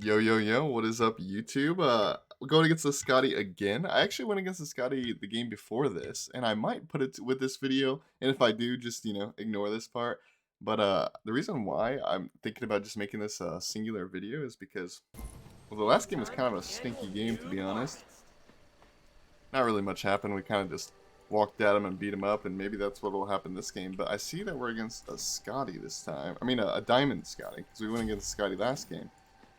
Yo, yo, yo, what is up, YouTube? We're going against the Scotty again. I actually went against the Scotty the game before this, and I might put it with this video, and if I do, just, ignore this part. But the reason why I'm thinking about just making this a singular video is because, well, the last game was kind of a stinky game, to be honest. Not really much happened. We kind of just walked at him and beat him up, and maybe that's what will happen this game. But I see that we're against a Scotty this time. I mean, a Diamond Scotty, because we went against Scotty last game.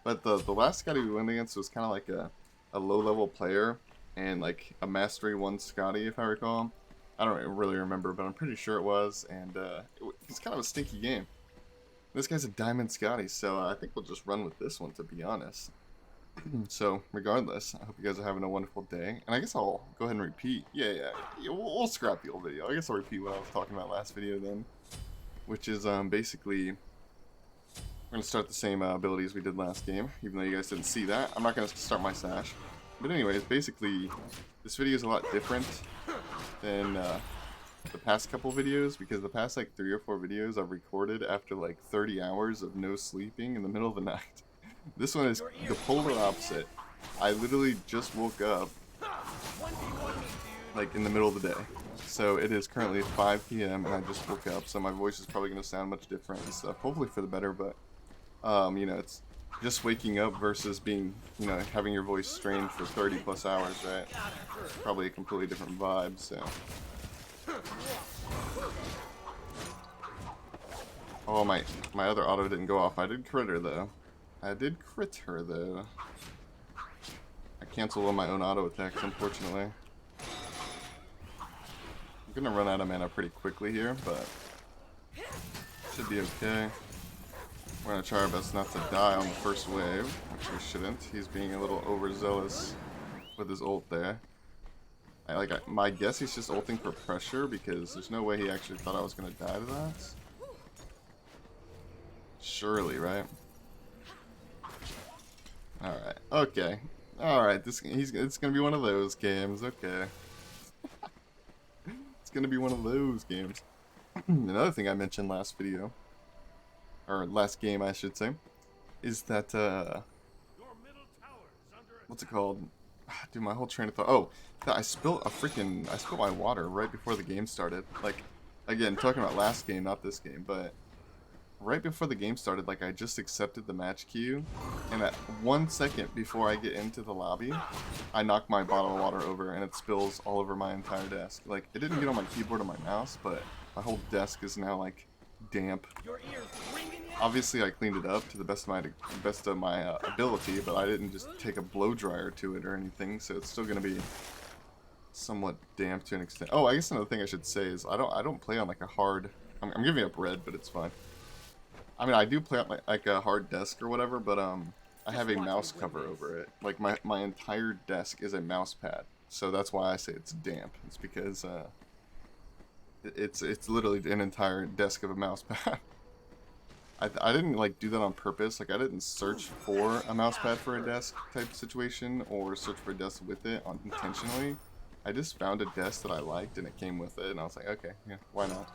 But the last Scotty we went against was kind of like a low-level player and like a Mastery 1 Scotty, if I recall. I don't really remember, but I'm pretty sure it was. And it's kind of a stinky game. This guy's a Diamond Scotty, so I think we'll just run with this one, to be honest. So, regardless, I hope you guys are having a wonderful day. And I guess I'll go ahead and repeat. Yeah, we'll scrap the old video. I guess I'll repeat what I was talking about last video then. Which is basically, we're going to start the same abilities we did last game, even though you guys didn't see that. I'm not going to start my sash. But anyways, basically, this video is a lot different than the past couple videos, because the past like 3 or 4 videos I've recorded after like 30 hours of no sleeping in the middle of the night. This one is the polar opposite. I literally just woke up like in the middle of the day. So it is currently 5 p.m. and I just woke up, so my voice is probably going to sound much different and stuff. Hopefully for the better, but it's just waking up versus being, having your voice strained for 30 plus hours, right? Probably a completely different vibe, so. Oh, my other auto didn't go off. I did crit her though. I canceled all my own auto attacks, unfortunately. I'm gonna run out of mana pretty quickly here, but should be okay. We're gonna try our best not to die on the first wave, which we shouldn't. He's being a little overzealous with his ult there. My guess he's just ulting for pressure, because there's no way he actually thought I was gonna die to that. Surely, right? Alright, okay. Alright, it's gonna be one of those games, okay. It's gonna be one of those games. Another thing I mentioned last video, or last game I should say, is that, what's it called? Dude, my whole train of thought. Oh, I spilled my water right before the game started. Like, again, talking about last game, not this game, but right before the game started, like, I just accepted the match queue, and at 1 second before I get into the lobby, I knock my bottle of water over, and it spills all over my entire desk. Like, it didn't get on my keyboard or my mouse, but my whole desk is now, like, damp. Obviously, I cleaned it up to the best of my ability, but I didn't just take a blow dryer to it or anything, so it's still gonna be somewhat damp to an extent. Oh, I guess another thing I should say is I don't play on like a hard. I'm giving up red, but it's fine. I mean, I do play on like a hard desk or whatever, but I have a mouse cover over it. Like my entire desk is a mouse pad, so that's why I say it's damp. It's because it's literally an entire desk of a mouse pad. I didn't like do that on purpose. Like, I didn't search for a mouse pad for a desk type situation or search for a desk with it intentionally. I just found a desk that I liked and it came with it, and I was like, okay, yeah, why not?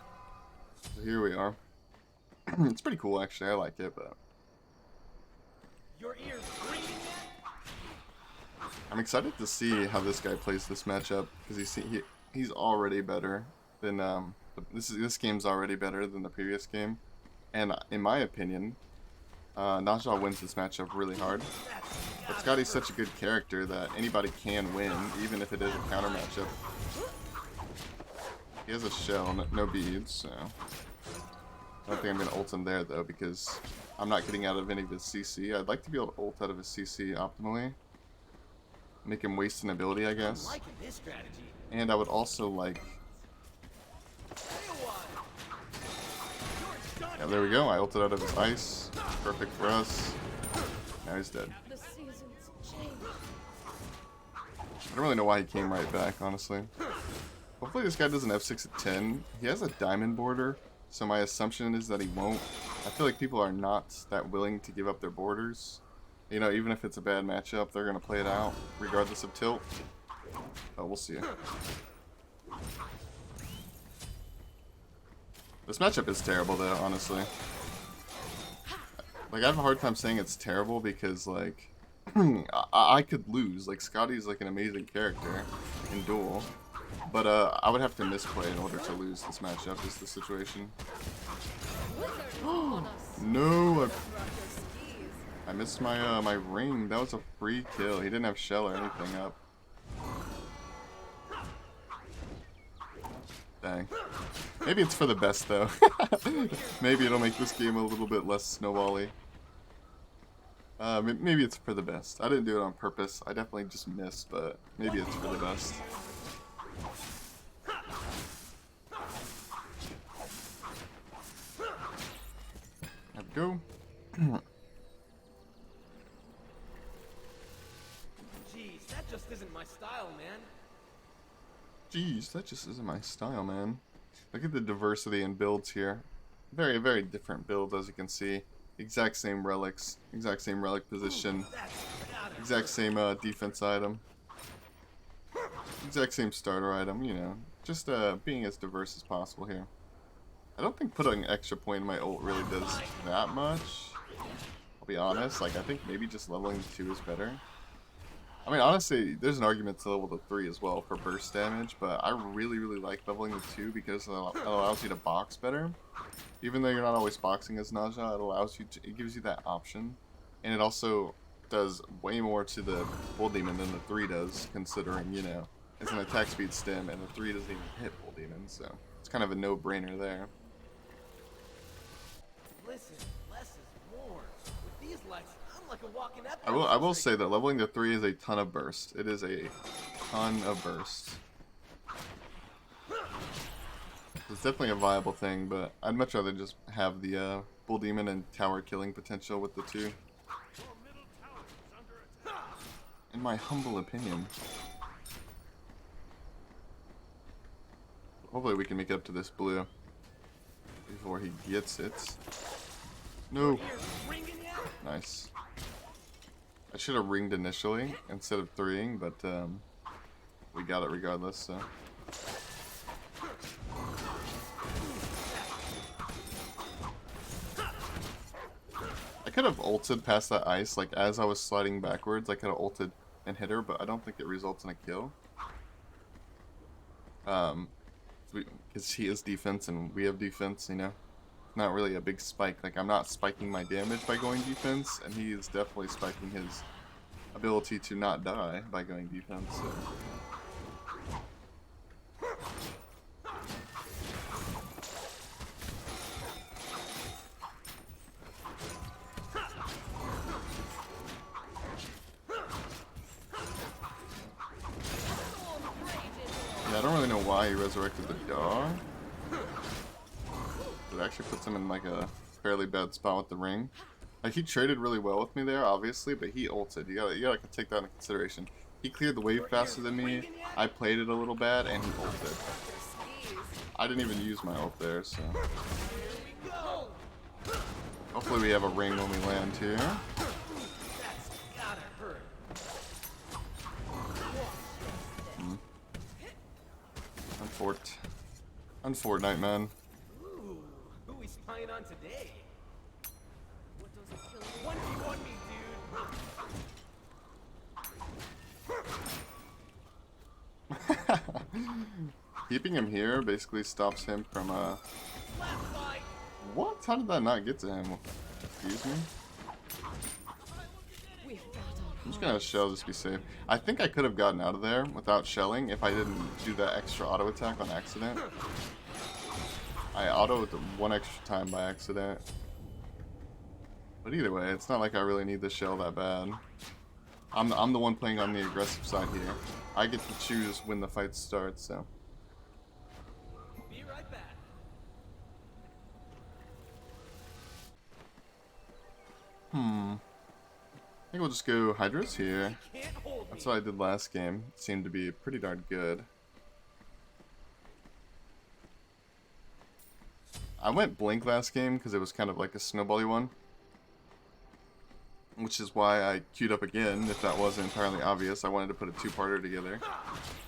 So here we are. It's pretty cool, actually. I like it, but I'm excited to see how this guy plays this matchup, because he's already better than this game's already better than the previous game. And in my opinion, ZHA wins this matchup really hard. But Scotty's such a good character that anybody can win, even if it is a counter matchup. He has a shell, no beads, so I don't think I'm going to ult him there, though, because I'm not getting out of any of his CC. I'd like to be able to ult out of his CC optimally. Make him waste an ability, I guess. And I would also like... Yeah, there we go. I ulted out of his ice. Perfect for us. Now he's dead. I don't really know why he came right back, honestly. Hopefully this guy does an F6 at 10. He has a diamond border, so my assumption is that he won't. I feel like people are not that willing to give up their borders. You know, even if it's a bad matchup, they're going to play it out, regardless of tilt. But we'll see. This matchup is terrible, though, honestly. Like, I have a hard time saying it's terrible because, like, I could lose. Like, Scotty's, like, an amazing character in Duel. But, I would have to misplay in order to lose this matchup, is the situation. No! I missed my, my ring. That was a free kill. He didn't have shell or anything up. Dang. Maybe it's for the best, though. Maybe it'll make this game a little bit less snowbally. Maybe it's for the best. I didn't do it on purpose. I definitely just missed, but maybe it's for the best. There we go. Jeez, that just isn't my style, man. Jeez, that just isn't my style, man. Look at the diversity in builds here. Very, very different builds, as you can see. Exact same relics, exact same relic position, exact same defense item, exact same starter item, you know. Just being as diverse as possible here. I don't think putting an extra point in my ult really does that much. I'll be honest, like I think maybe just leveling to 2 is better. I mean, honestly, there's an argument to level to 3 as well for burst damage, but I really, really like leveling to 2 because it allows you to box better. Even though you're not always boxing as ZHA, it allows you to, it gives you that option. And it also does way more to the Bull Demon than the 3 does, considering, you know, it's an attack speed stim and the 3 doesn't even hit Bull Demon, so it's kind of a no-brainer there. Listen, less is more. With these lights, I'm like a walking I will say that leveling to 3 is a ton of burst. It is a ton of burst. It's definitely a viable thing, but I'd much rather just have the Bull Demon and tower killing potential with the 2. In my humble opinion. Hopefully we can make it up to this blue before he gets it. No. Nice. I should have ringed initially instead of 3ing, but we got it regardless, so. I could have ulted past that ice, like as I was sliding backwards, I could have ulted and hit her, but I don't think it results in a kill. Because he is defense and we have defense, you know. Not really a big spike. Like, I'm not spiking my damage by going defense, and he is definitely spiking his ability to not die by going defense, so. Yeah, I don't really know why he resurrected the dog. It actually puts him in like a fairly bad spot with the ring. Like, he traded really well with me there, obviously, but he ulted. You gotta take that into consideration. He cleared the wave faster than me. I played it a little bad, and he ulted. I didn't even use my ult there, so. Hopefully we have a ring when we land here. Unfortnite, man. Ooh, who we spying on today? What does it kill me? 1v1 me, dude. Keeping him here basically stops him from What? How did that not get to him? Excuse me? I'm just gonna shell just to be safe. I think I could have gotten out of there without shelling if I didn't do that extra auto attack on accident. I autoed one extra time by accident. But either way, it's not like I really need the shell that bad. I'm the one playing on the aggressive side here. I get to choose when the fight starts, so. Be right back. I think we'll just go Hydras here. That's what I did last game. It seemed to be pretty darn good. I went Blink last game because it was kind of like a snowbally one. Which is why I queued up again, if that wasn't entirely obvious. I wanted to put a two-parter together.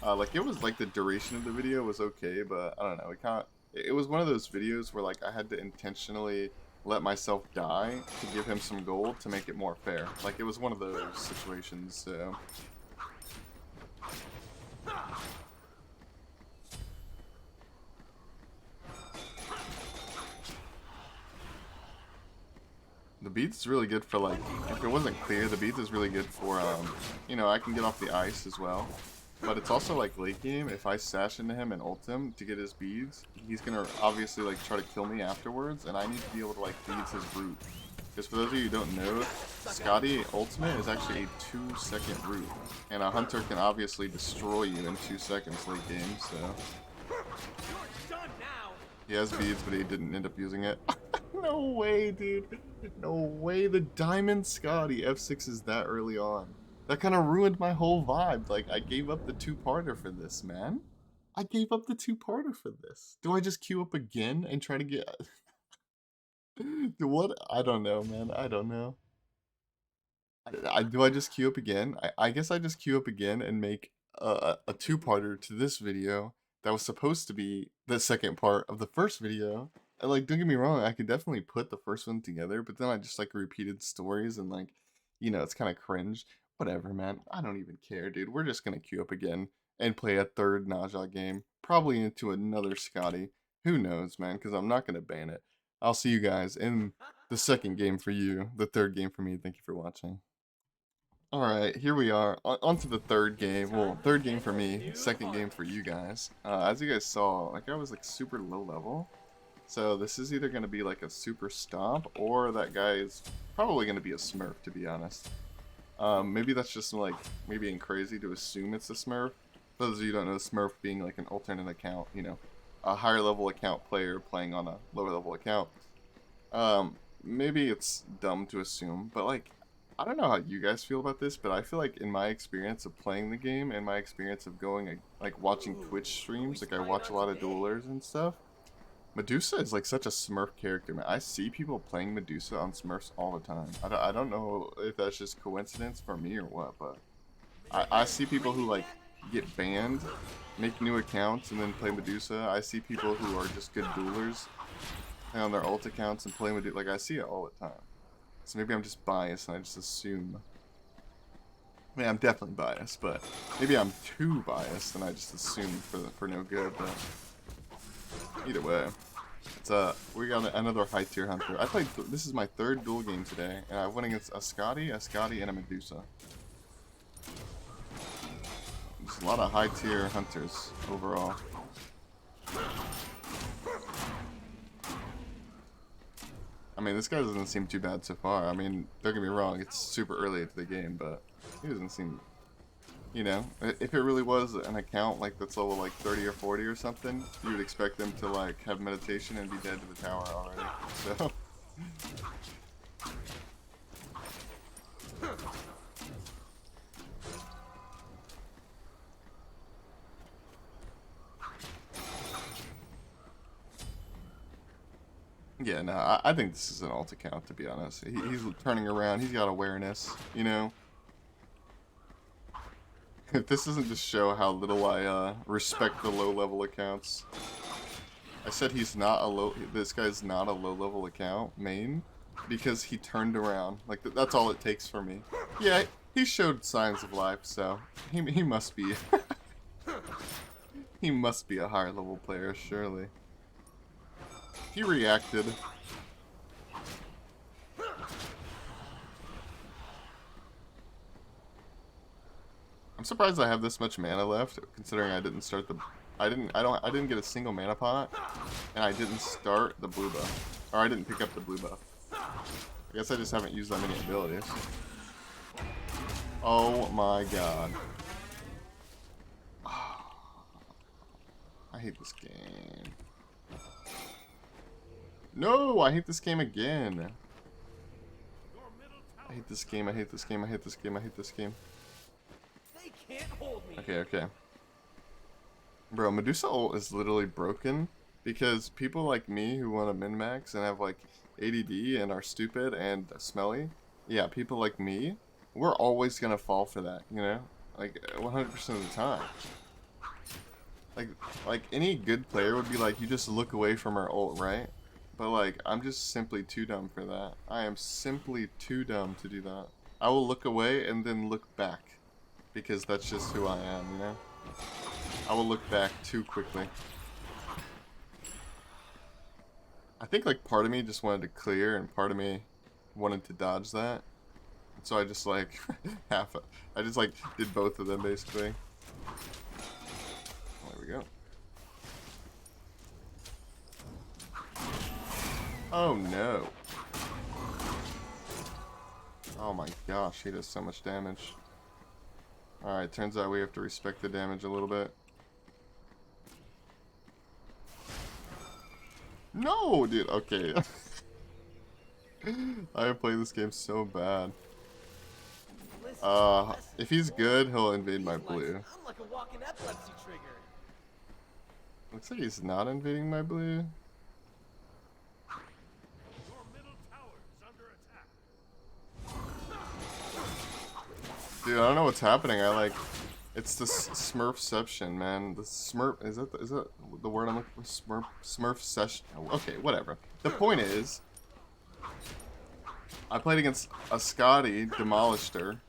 Like, it was like the duration of the video was okay, but I don't know. It was one of those videos where like I had to intentionally let myself die to give him some gold to make it more fair. Like, it was one of those situations, so... The beads is really good for, like, if it wasn't clear, the beads is really good for, you know, I can get off the ice as well. But it's also, like, late game, if I sash into him and ult him to get his beads, he's gonna obviously, like, try to kill me afterwards, and I need to be able to, like, beads his root. Because for those of you who don't know, Scotty ultimate is actually a 2-second root. And a hunter can obviously destroy you in 2 seconds late game, so... He has beads, but he didn't end up using it. No way, dude. No way the Diamond Scotty F6 is that early on. That kind of ruined my whole vibe. Like, I gave up the 2-parter for this, man. I gave up the 2-parter for this. Do I just queue up again and try to get... What? I don't know, man. I don't know. Do I just queue up again? I guess I just queue up again and make a 2-parter to this video that was supposed to be the second part of the first video. And, like, don't get me wrong, I could definitely put the first one together, but then I just, like, repeated stories and, like, you know, it's kind of cringe. Whatever, man. I don't even care, dude. We're just gonna queue up again and play a third ZHA game. Probably into another Scotty. Who knows, man, because I'm not gonna ban it. I'll see you guys in the second game for you, the third game for me. Thank you for watching. Alright, here we are. On to the third game. Well, third game for me, second game for you guys. As you guys saw, like, I was, like, super low level. So this is either going to be, like, a super stomp, or that guy is probably going to be a smurf, to be honest. Maybe that's just, like, me being crazy to assume it's a smurf. For those of you who don't know, smurf being, like, an alternate account, you know. A higher level account player playing on a lower level account. Maybe it's dumb to assume, but, like, I don't know how you guys feel about this, but I feel like in my experience of playing the game and my experience of going, like, watching Twitch streams, like, I watch a lot of duelers and stuff, Medusa is, like, such a smurf character, man. I see people playing Medusa on smurfs all the time. I don't know if that's just coincidence for me or what, but I see people who, like, get banned, make new accounts, and then play Medusa. I see people who are just good duelers, play on their ult accounts and play Medusa. Like, I see it all the time. So maybe I'm just biased and I just assume. I mean, I'm definitely biased, but maybe I'm too biased and I just assume for no good, but either way. It's we got another high tier hunter. I played, this is my third duel game today, and I went against a Scotty, and a Medusa. There's a lot of high tier hunters overall. I mean, this guy doesn't seem too bad so far. I mean, don't get me wrong, it's super early into the game, but he doesn't seem, you know, if it really was an account like that's level like 30 or 40 or something, you would expect them to like have meditation and be dead to the tower already. So yeah, no, I think this is an alt account, to be honest. He's turning around, he's got awareness, you know. If this doesn't just show how little I respect the low level accounts. I said he's not a this guy's not a low level account main because he turned around. Like, that's all it takes for me. Yeah, he showed signs of life, so he must be he must be a higher level player, surely. He reacted. I'm surprised I have this much mana left, considering I didn't start the I didn't get a single mana pot, and I didn't start the blue buff. Or I didn't pick up the blue buff. I guess I just haven't used that many abilities. Oh my god. I hate this game. No, I hate this game again. I hate this game, I hate this game, I hate this game, I hate this game. They can't hold me. Okay. Bro, Medusa ult is literally broken because people like me who want to min-max and have like ADD and are stupid and smelly, yeah, people like me, we're always gonna fall for that, you know? Like, 100% of the time. Like any good player would be like, you just look away from our ult, right? But like, I'm just simply too dumb for that. I am simply too dumb to do that. I will look away and then look back. Because that's just who I am, you know? I will look back too quickly. I think like part of me just wanted to clear and part of me wanted to dodge that. So I just like I just like did both of them basically. There we go. Oh no. Oh my gosh, he does so much damage. Alright, turns out we have to respect the damage a little bit. No, dude, okay. I have played this game so bad. If he's good, he'll invade my blue. I'm like a walking epilepsy trigger. Looks like he's not invading my blue. Your middle tower is under attack. Dude, I don't know what's happening. It's the Smurfception, man. The Smurf, is that the word I'm looking for? Smurfception. Okay, whatever. The point is, I played against a Scotty, demolished her.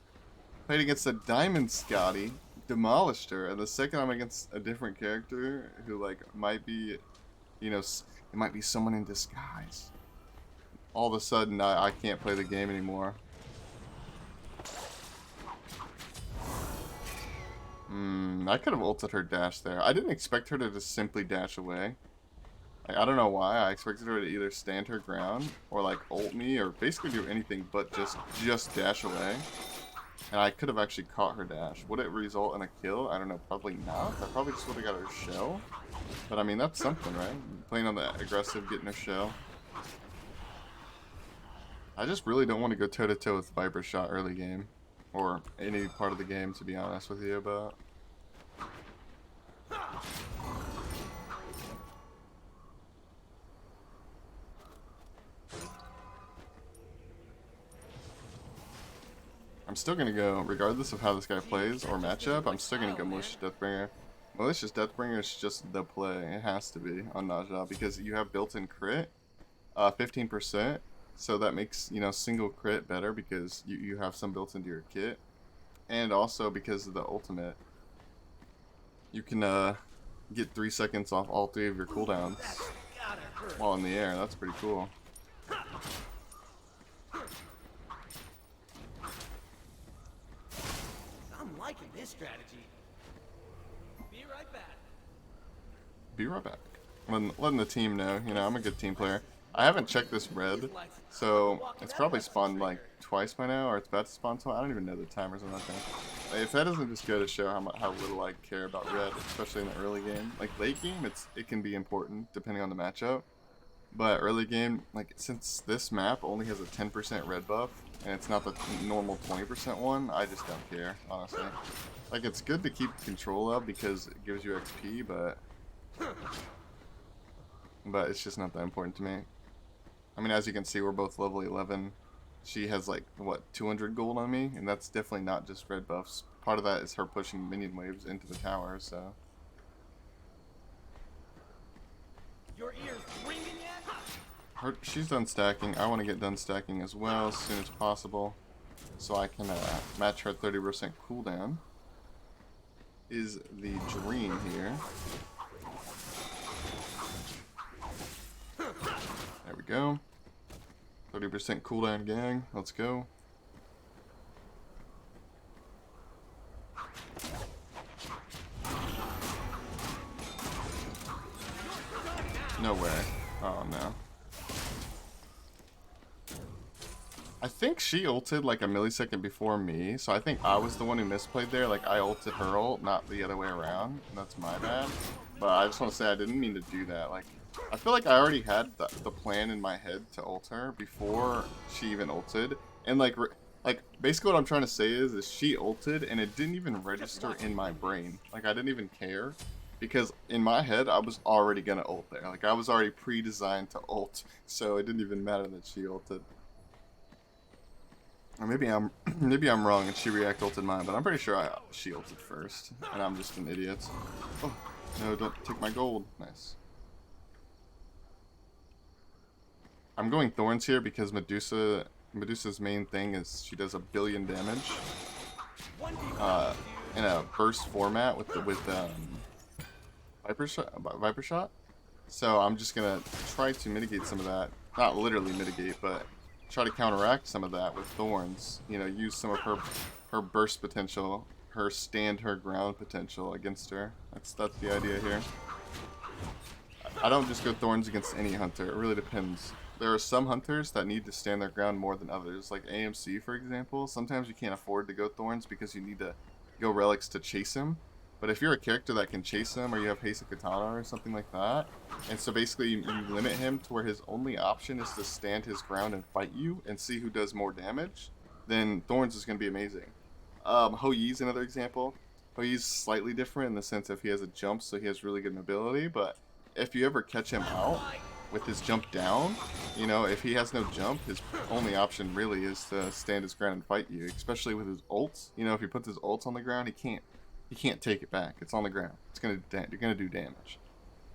Played against a Diamond Scotty, demolished her. And the second I'm against a different character who like might be, you know, it might be someone in disguise. All of a sudden, I can't play the game anymore. I could have ulted her dash there. I didn't expect her to just simply dash away. Like, I don't know why. I expected her to either stand her ground or like ult me or basically do anything but just dash away. And I could have actually caught her dash. Would it result in a kill? I don't know. Probably not. I probably just would have got her shell. But I mean, that's something, right? Playing on the aggressive, getting her shell. I just really don't want to go toe-to-toe with Viper Shot early game. Or any part of the game, to be honest with you, but... I'm still gonna go, regardless of how this guy plays or matchup, I'm still gonna go Malicious Deathbringer. Malicious Deathbringer is just the play. It has to be on ZHA because you have built-in crit, 15%. So that makes, you know, single crit better because you have some built into your kit. And also because of the ultimate, you can get 3 seconds off all 3 of your cooldowns while in the air. That's pretty cool. I'm liking this strategy. Be right back. Be right back. Letting the team know, you know, I'm a good team player. I haven't checked this red, so it's probably spawned like twice by now, or it's about to spawn twice. I don't even know the timers or nothing. If that doesn't just go to show how little I care about red, especially in the early game. Like late game, it can be important depending on the matchup. But early game, like since this map only has a 10% red buff, and it's not the normal 20% one, I just don't care, honestly. Like it's good to keep control of because it gives you XP, but it's just not that important to me. I mean, as you can see, we're both level 11. She has like, what, 200 gold on me? And that's definitely not just red buffs. Part of that is her pushing minion waves into the tower, so. Your ears ringing yet? She's done stacking. I want to get done stacking as well as soon as possible. So I can match her 30% cooldown. Is the dream here. There we go. 30% cooldown, gang. Let's go. No way. Oh no. I think she ulted like a millisecond before me, so I think I was the one who misplayed there. Like I ulted her ult, not the other way around. That's my bad. But I just want to say I didn't mean to do that. Like, I feel like I already had the plan in my head to ult her before she even ulted. And like basically what I'm trying to say is she ulted and it didn't even register in my brain. Like I didn't even care. Because in my head, I was already gonna ult there. Like I was already pre-designed to ult. So it didn't even matter that she ulted. Or maybe I'm wrong and she react ulted mine, but I'm pretty sure she ulted first. And I'm just an idiot. Oh, no, don't take my gold. Nice. I'm going Thorns here because Medusa's main thing is she does 1,000,000,000 damage in a burst format with Viper Shot. So I'm just gonna try to mitigate some of that. Not literally mitigate, but try to counteract some of that with Thorns. You know, use some of her burst potential, her stand her ground potential against her. That's the idea here. I don't just go Thorns against any hunter. It really depends. There are some hunters that need to stand their ground more than others. Like AMC, for example. Sometimes you can't afford to go Thorns because you need to go Relics to chase him. But if you're a character that can chase him, or you have Haste of Katana or something like that, and so basically you limit him to where his only option is to stand his ground and fight you and see who does more damage, then Thorns is going to be amazing. Hou Yi's another example. Hou Yi's slightly different in the sense if he has a jump, so he has really good mobility, but if you ever catch him out with his jump down, you know, if he has no jump, his only option really is to stand his ground and fight you, especially with his ults. You know, if he puts his ults on the ground, he can't take it back. It's on the ground. You're gonna do damage.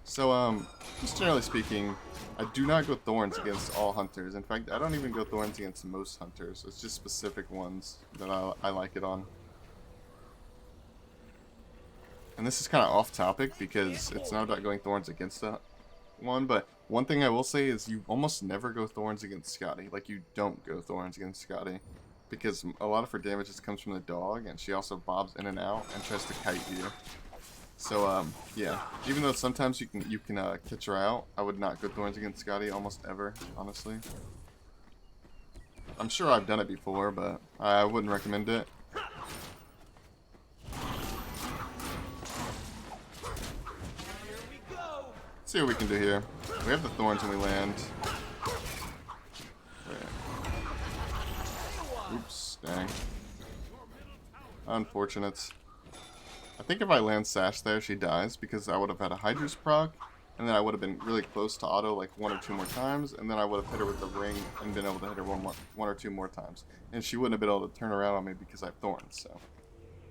So just generally speaking, I do not go Thorns against all hunters. In fact, I don't even go Thorns against most hunters. It's just specific ones that I like it on. And this is kind of off topic because it's not about going Thorns against one, but one thing I will say is you almost never go Thorns against Scotty. Like, you don't go Thorns against Scotty because a lot of her damage just comes from the dog, and she also bobs in and out and tries to kite you. So yeah, even though sometimes you can catch her out, I would not go Thorns against Scotty almost ever, honestly. I'm sure I've done it before, but I wouldn't recommend it. See what we can do here. We have the Thorns when we land. Okay. Oops, dang. Unfortunate. I think if I land Sash there, she dies because I would have had a Hydra's proc, and then I would have been really close to auto like 1 or 2 more times, and then I would have hit her with the ring and been able to hit her one or two more times. And she wouldn't have been able to turn around on me because I have Thorns, so.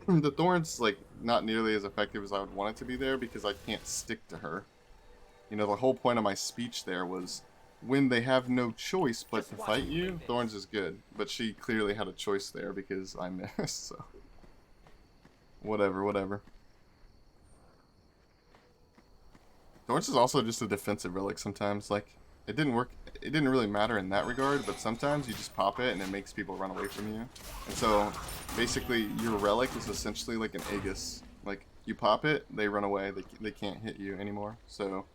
The Thorns, like, not nearly as effective as I would want it to be there because I can't stick to her. You know, the whole point of my speech there was when they have no choice but to fight you, Thorns is good. But she clearly had a choice there because I missed, so. Whatever. Thorns is also just a defensive relic sometimes. Like, it didn't really matter in that regard, but sometimes you just pop it and it makes people run away from you. And so, basically, your relic is essentially like an Aegis. Like, you pop it, they run away, they can't hit you anymore. So,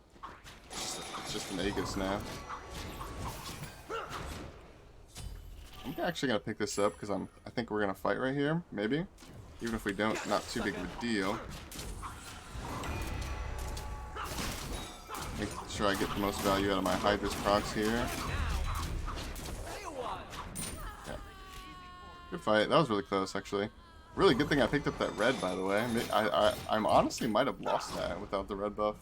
it's just an Aegis now. I'm actually gonna pick this up because I think we're gonna fight right here, maybe. Even if we don't, not too big of a deal. Make sure I get the most value out of my Hydra's procs here. Yeah. Good fight. That was really close, actually. Really good thing I picked up that red, by the way. I honestly might have lost that without the red buff.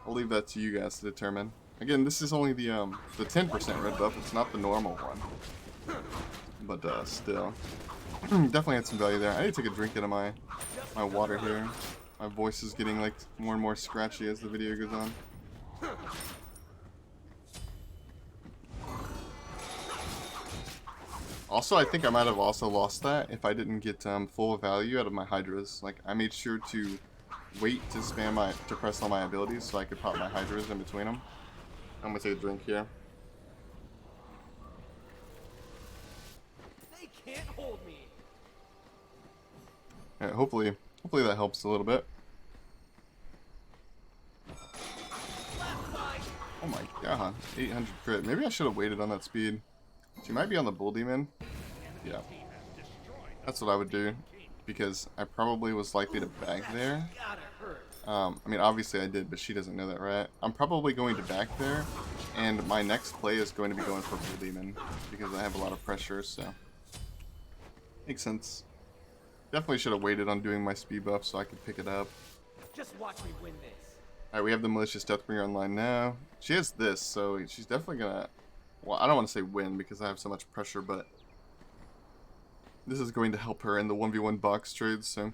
I'll leave that to you guys to determine. Again, this is only the 10% red buff. It's not the normal one. But still. Definitely had some value there. I need to take a drink out of my water here. My voice is getting like more and more scratchy as the video goes on. Also, I think I might have also lost that if I didn't get full value out of my Hydras. Like, I made sure to wait to press all my abilities so I could pop my Hydras in between them. I'm gonna take a drink here. They can't hold me. Yeah, hopefully that helps a little bit. Oh my god, 800 crit. Maybe I should have waited on that speed. She might be on the Bull Demon. Yeah, that's what I would do because I probably was likely to bag there. I mean, obviously I did, but she doesn't know that, right? I'm probably going to back there, and my next play is going to be going for Bull Demon because I have a lot of pressure, so makes sense. Definitely should have waited on doing my speed buff so I could pick it up. Just watch me win this. Alright, we have the Malicious Deathbringer online now. She has this, so she's definitely gonna... Well, I don't want to say win because I have so much pressure, but... This is going to help her in the 1v1 box trades, so...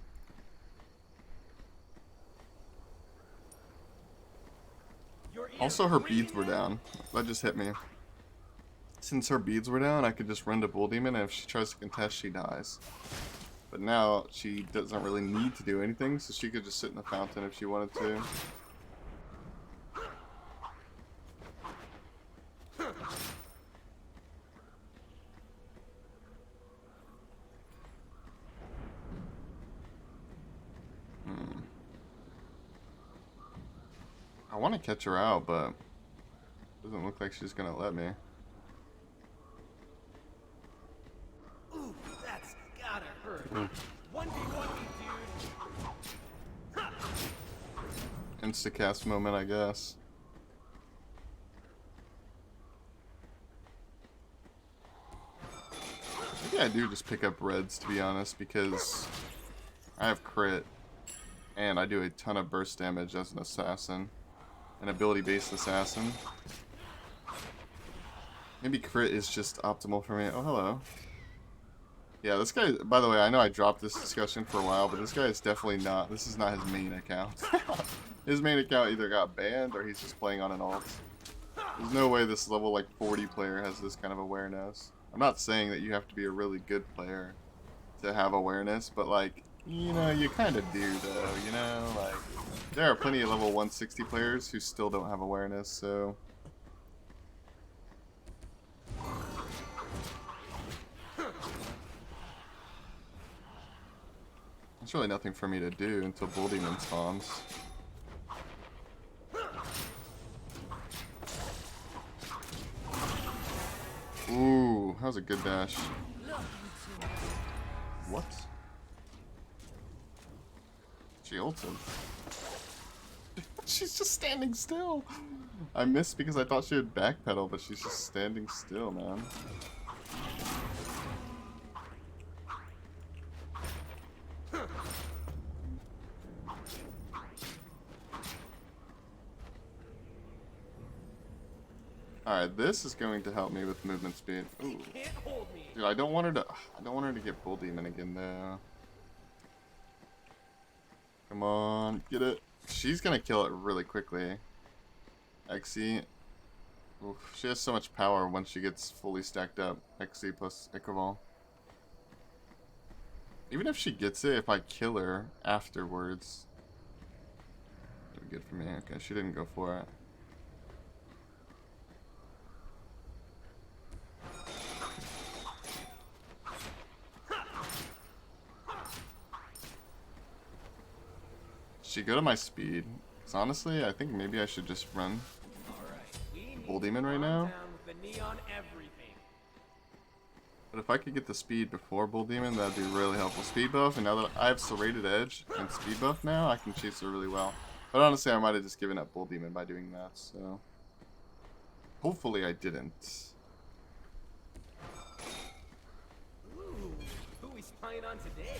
Also, her beads were down. That just hit me. Since her beads were down, I could just run to Bull Demon, and if she tries to contest, she dies. But now, she doesn't really need to do anything, so she could just sit in the fountain if she wanted to. I want to catch her out, but doesn't look like she's gonna let me. Ooh, that's gotta hurt. 1v1 me, dude. Insta-cast moment, I guess. Maybe I do just pick up reds, to be honest, because I have crit, and I do a ton of burst damage as an assassin. An ability-based assassin. Maybe crit is just optimal for me. Oh, hello. Yeah, this guy, by the way, I know I dropped this discussion for a while, but this guy is definitely not, this is not his main account. His main account either got banned or he's just playing on an alt. There's no way this level like 40 player has this kind of awareness. I'm not saying that you have to be a really good player to have awareness, but like, you know, you kind of do though, you know, like, there are plenty of level 160 players who still don't have awareness, so. There's really nothing for me to do until Bull Demon spawns. Ooh, that was a good dash. What? She ulted. She's just standing still. I missed because I thought she would backpedal, but she's just standing still, man. Alright, this is going to help me with movement speed. Ooh. Can't hold me. Dude, I don't want her to get Bull Demon again though. Come on, get it. She's gonna kill it really quickly. XE. Oof, she has so much power once she gets fully stacked up. XE plus Icaval. Even if she gets it, if I kill her afterwards. That'd be good for me. Okay, she didn't go for it. She go to my speed. Because honestly, I think maybe I should just run Bull Demon right now. But if I could get the speed before Bull Demon, that'd be really helpful. Speed buff, and now that I have Serrated Edge and speed buff now, I can chase her really well. But honestly, I might have just given up Bull Demon by doing that, so. Hopefully I didn't. Ooh, who we spying on today?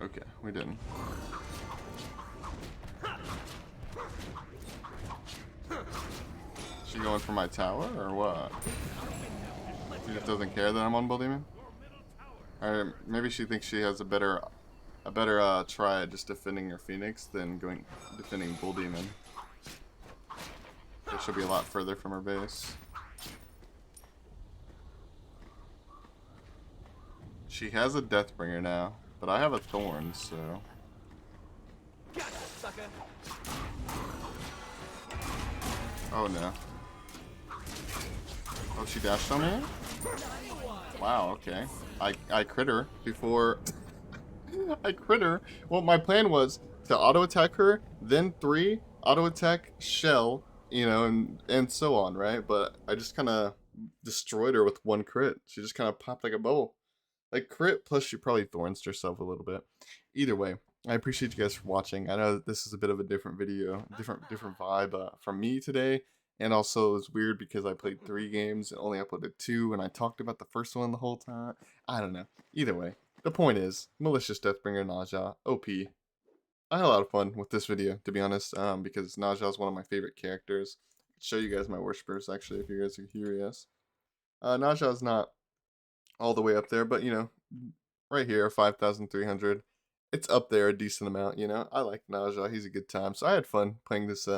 Okay, we didn't. She going for my tower or what? She just doesn't care that I'm on Bull Demon? Or maybe she thinks she has a better try at just defending her Phoenix than defending Bull Demon. So she'll be a lot further from her base. She has a Deathbringer now, but I have a Thorn, so. Gotcha, sucker. Oh no. Oh, she dashed on me? Wow, okay. I crit her before. I crit her. Well, my plan was to auto attack her, then 3, auto attack Shell, you know, and so on, right? But I just kind of destroyed her with 1 crit. She just kind of popped like a bubble. Like crit, plus she probably thorns herself a little bit. Either way, I appreciate you guys for watching. I know this is a bit of a different video, different vibe from me today. And also it's weird because I played 3 games and only uploaded 2, and I talked about the first one the whole time. I don't know. Either way, the point is, Malicious Deathbringer ZHA, OP. I had a lot of fun with this video, to be honest, because ZHA is one of my favorite characters. I'll show you guys my worshippers, actually, if you guys are curious. ZHA is not all the way up there, but, you know, right here, 5,300. It's up there a decent amount, you know. I like ZHA. He's a good time. So I had fun playing this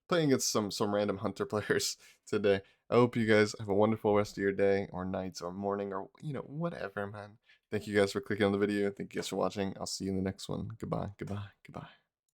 playing against some random hunter players today. I hope you guys have a wonderful rest of your day or nights or morning or whatever, man. Thank you guys for clicking on the video. Thank you guys for watching. I'll see you in the next one. Goodbye, goodbye, goodbye.